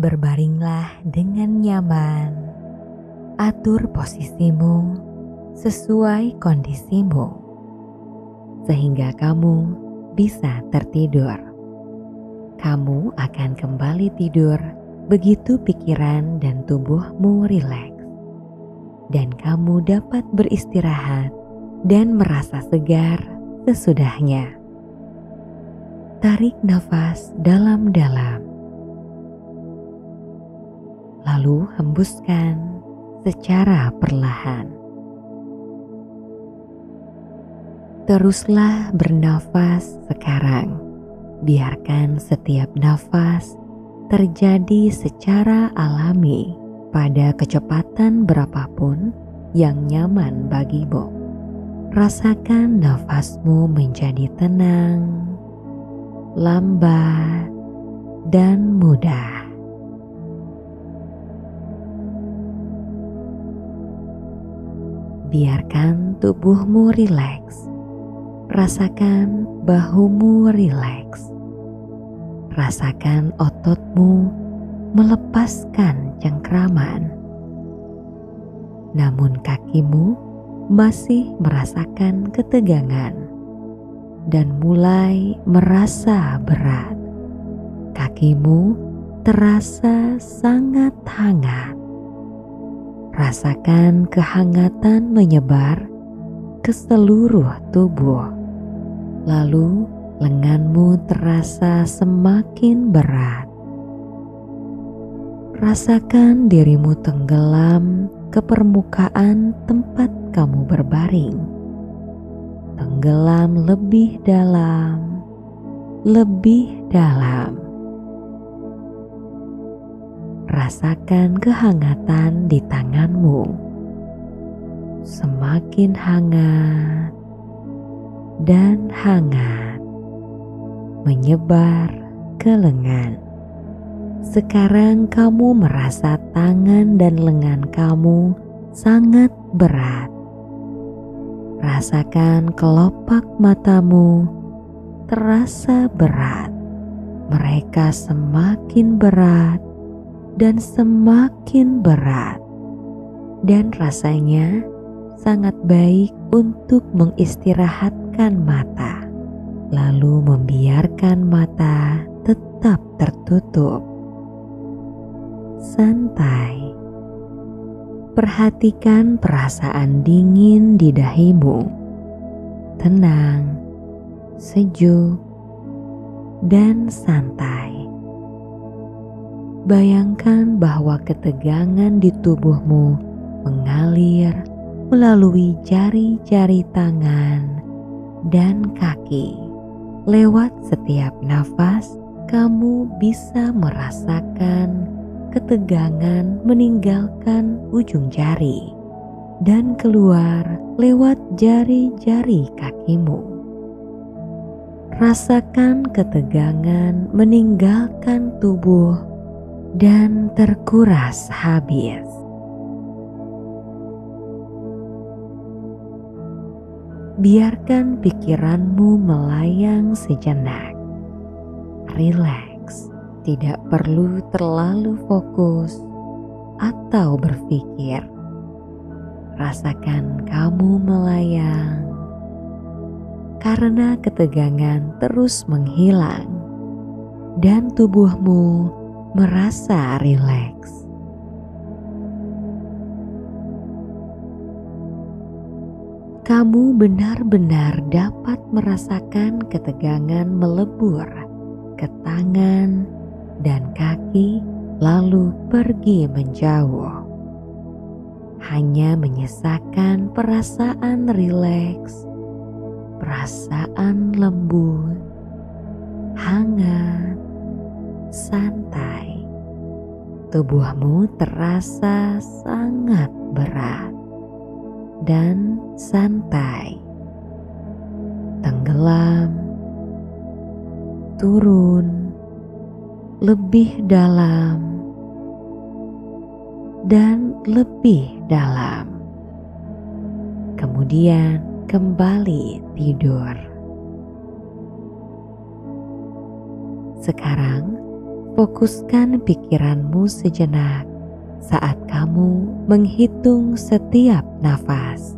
Berbaringlah dengan nyaman. Atur posisimu sesuai kondisimu, sehingga kamu bisa tertidur. Kamu akan kembali tidur begitu pikiran dan tubuhmu rileks, dan kamu dapat beristirahat dan merasa segar sesudahnya. Tarik nafas dalam-dalam, lalu hembuskan secara perlahan. Teruslah bernafas sekarang. Biarkan setiap nafas terjadi secara alami pada kecepatan berapapun yang nyaman bagimu. Rasakan nafasmu menjadi tenang, lambat, dan mudah. Biarkan tubuhmu rileks. Rasakan bahumu rileks. Rasakan ototmu melepaskan cengkraman. Namun kakimu masih merasakan ketegangan dan mulai merasa berat. Kakimu terasa sangat hangat. Rasakan kehangatan menyebar ke seluruh tubuh. Lalu lenganmu terasa semakin berat. Rasakan dirimu tenggelam ke permukaan tempat kamu berbaring. Tenggelam lebih dalam, lebih dalam. Rasakan kehangatan di tanganmu, semakin hangat dan hangat, menyebar ke lengan. Sekarang kamu merasa tangan dan lengan kamu sangat berat. Rasakan kelopak matamu terasa berat. Mereka semakin berat dan semakin berat, dan rasanya sangat baik untuk mengistirahatkan mata, lalu membiarkan mata tetap tertutup. Santai. Perhatikan perasaan dingin di dahimu. Tenang, sejuk, dan santai. Bayangkan bahwa ketegangan di tubuhmu mengalir melalui jari-jari tangan dan kaki. Lewat setiap nafas, kamu bisa merasakan ketegangan meninggalkan ujung jari dan keluar lewat jari-jari kakimu. Rasakan ketegangan meninggalkan tubuh dan terkuras habis. Biarkan pikiranmu melayang sejenak. Rileks, tidak perlu terlalu fokus atau berpikir. Rasakan kamu melayang karena ketegangan terus menghilang dan tubuhmu merasa rileks. Kamu benar-benar dapat merasakan ketegangan melebur ke tangan dan kaki, lalu pergi menjauh. Hanya menyisakan perasaan rileks, perasaan lembut, hangat, santai. Tubuhmu terasa sangat berat dan santai. Tenggelam, turun, lebih dalam, dan lebih dalam. Kemudian kembali tidur. Sekarang Fokuskan pikiranmu sejenak saat kamu menghitung setiap nafas.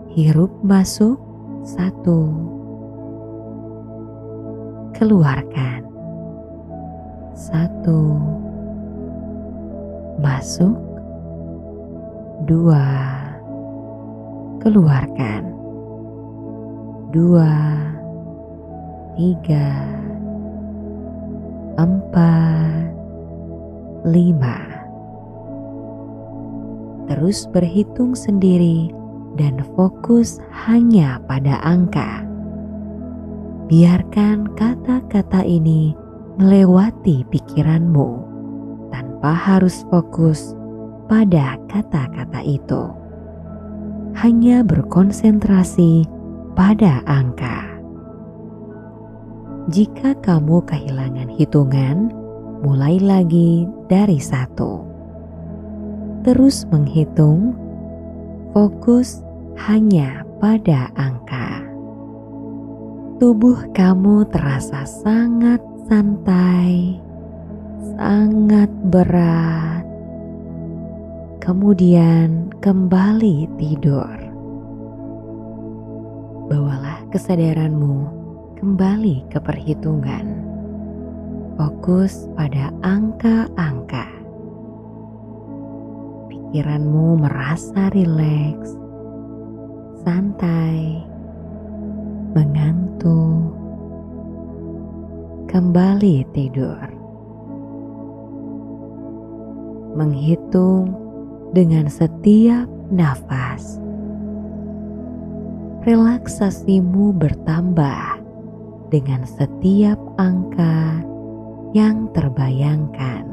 Hirup masuk 1, keluarkan 1, masuk 2, keluarkan 2, 3, 4, 5. Terus berhitung sendiri dan fokus hanya pada angka. Biarkan kata-kata ini melewati pikiranmu tanpa harus fokus pada kata-kata itu. Hanya berkonsentrasi pada angka. Jika kamu kehilangan hitungan, mulai lagi dari 1. Terus menghitung, fokus hanya pada angka. Tubuh kamu terasa sangat santai, sangat berat. Kemudian kembali tidur. Bawalah kesadaranmu kembali ke perhitungan. Fokus pada angka-angka. Pikiranmu merasa rileks, santai, mengantuk. Kembali tidur. Menghitung dengan setiap nafas. Relaksasimu bertambah dengan setiap angka yang terbayangkan.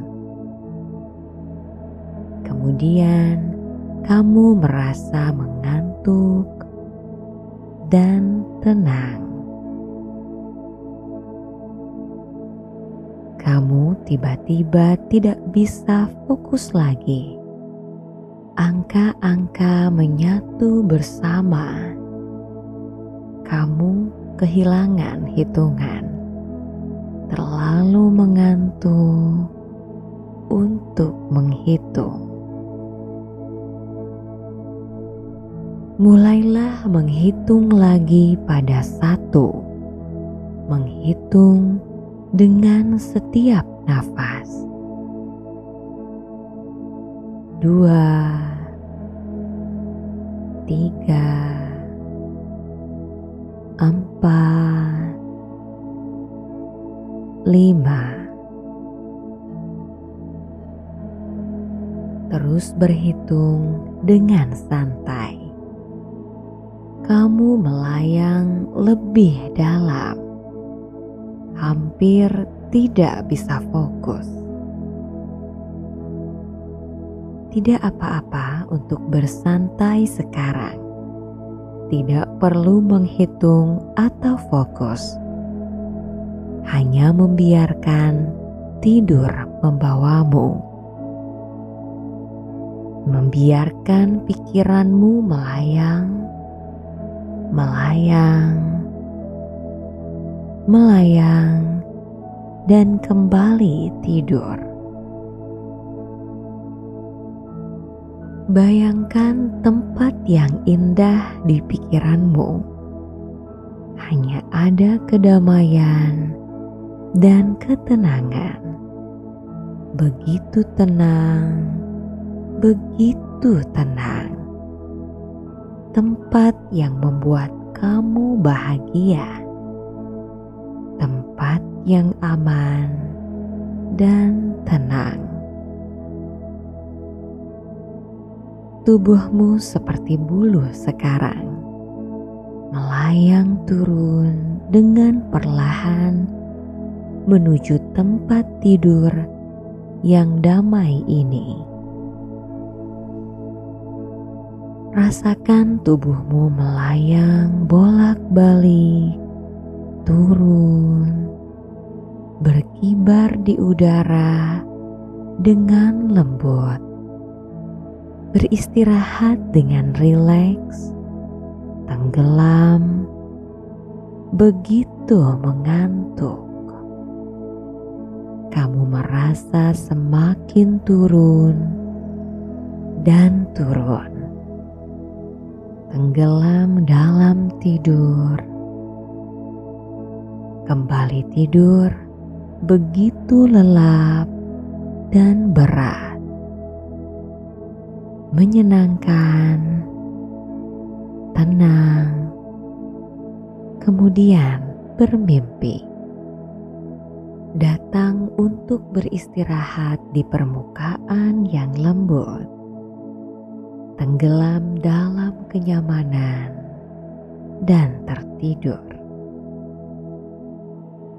Kemudian kamu merasa mengantuk dan tenang. Kamu tiba-tiba tidak bisa fokus lagi. Angka-angka menyatu bersama. Kamu kehilangan hitungan, terlalu mengantuk untuk menghitung. Mulailah menghitung lagi pada 1, menghitung dengan setiap nafas. 2, 3, 4, 5. Terus berhitung dengan santai. Kamu melayang lebih dalam, hampir tidak bisa fokus. Tidak apa-apa untuk bersantai sekarang. Tidak perlu menghitung atau fokus. Hanya membiarkan tidur membawamu. Membiarkan pikiranmu melayang, melayang, melayang, dan kembali tidur. Bayangkan tempat yang indah di pikiranmu. Hanya ada kedamaian dan ketenangan. Begitu tenang, begitu tenang. Tempat yang membuat kamu bahagia. Tempat yang aman dan tenang. Tubuhmu seperti bulu sekarang, melayang turun dengan perlahan menuju tempat tidur yang damai ini. Rasakan tubuhmu melayang bolak-balik, turun, berkibar di udara dengan lembut. Beristirahat dengan rileks, tenggelam, begitu mengantuk. kamu merasa semakin turun dan turun, tenggelam dalam tidur. Kembali tidur begitu lelap dan berat, menyenangkan, tenang, kemudian bermimpi. Datang untuk beristirahat di permukaan yang lembut, tenggelam dalam kenyamanan dan tertidur.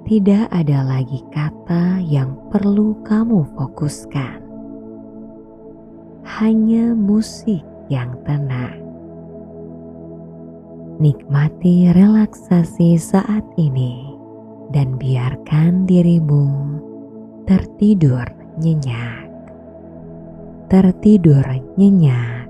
Tidak ada lagi kata yang perlu kamu fokuskan, hanya musik yang tenang. Nikmati relaksasi saat ini dan biarkan dirimu tertidur nyenyak. Tertidur nyenyak.